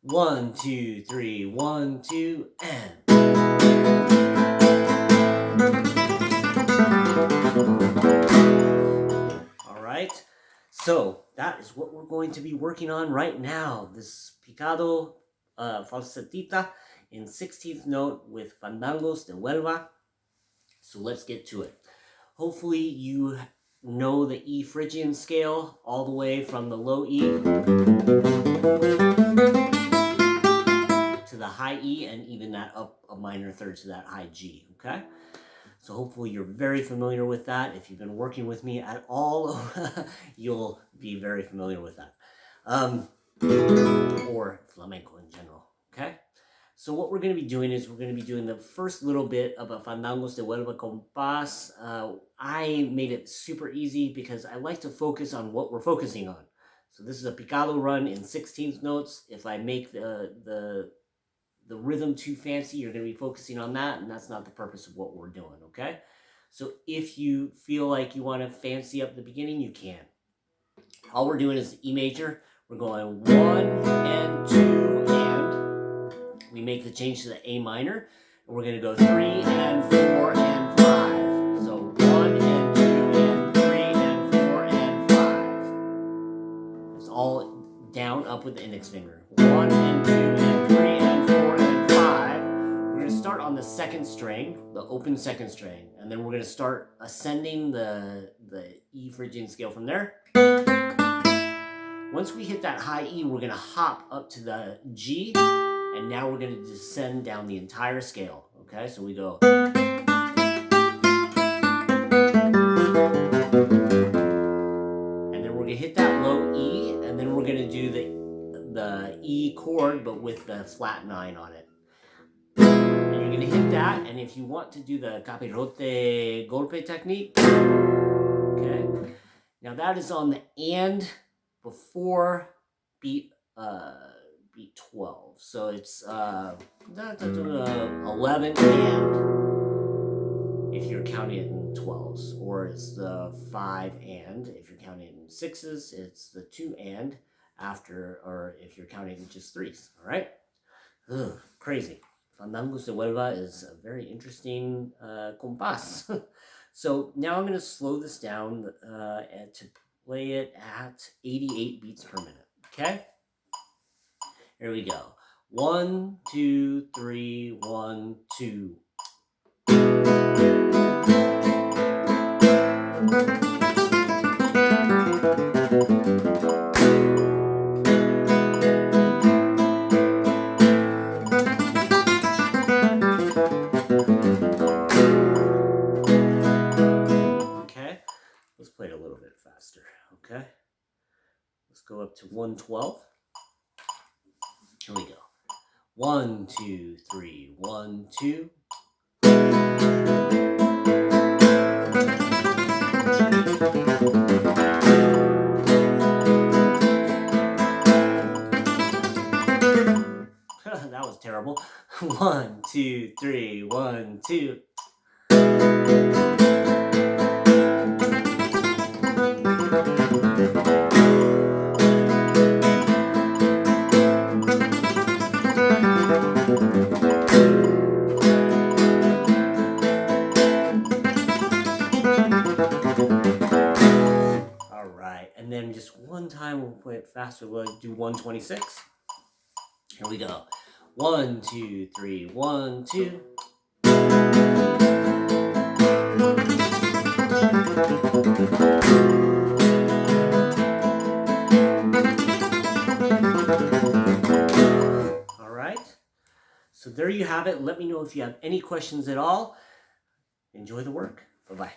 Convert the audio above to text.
1, 2, 3, 1, 2, and. All right, so that is what we're going to be working on right now. This Picado falsetita in 16th note with Fandangos de Huelva. So let's get to it. Hopefully you know the E Phrygian scale all the way from the low E to the high E, and even that up a minor third to that high G, okay? So hopefully you're very familiar with that. If you've been working with me at all, you'll be very familiar with that. Or flamenco in general, okay? So what we're going to be doing is we're going to be doing the first little bit of a Fandangos de Huelva compás. I made it super easy because I like to focus on what we're focusing on. So this is a picado run in 16th notes. If I make the rhythm too fancy, you're going to be focusing on that, and that's not the purpose of what we're doing, okay? So if you feel like you want to fancy up the beginning, you can. All we're doing is E major. We're going 1 and 2 and. We make the change to the A minor, and we're going to go 3 and 4 and 5. So 1 and 2 and 3 and 4 and 5. It's all down, up with the index finger. 1 and 2 and 3 and 4 and 5. We're going to start on the second string, the open second string, and then we're going to start ascending the E Phrygian scale from there. Once we hit that high E, we're going to hop up to the G. And now we're going to descend down the entire scale, okay? So we go. And then we're going to hit that low E, and then we're going to do the E chord, but with the flat 9 on it. And you're going to hit that, and if you want to do the capirote golpe technique, okay? Now that is on the and before beat 12, so it's 11 and if you're counting it in 12s, or it's the 5 and if you're counting it in 6s, it's the 2 and after, or if you're counting in just 3s. All right. Crazy. Fandangos de Huelva is a very interesting compás. So now I'm going to slow this down to play it at 88 beats per minute. Okay. Here we go. 1, 2, 3, 1, 2. Okay, let's play it a little bit faster. Okay, let's go up to 112. Here we go. 1, 2, 3, 1, 2. That was terrible. 1, 2, 3, 1, 2. And then just one time we'll play it faster. We'll do 126. Here we go. 1, 2, 3, 1, 2. All right. So there you have it. Let me know if you have any questions at all. Enjoy the work. Bye-bye.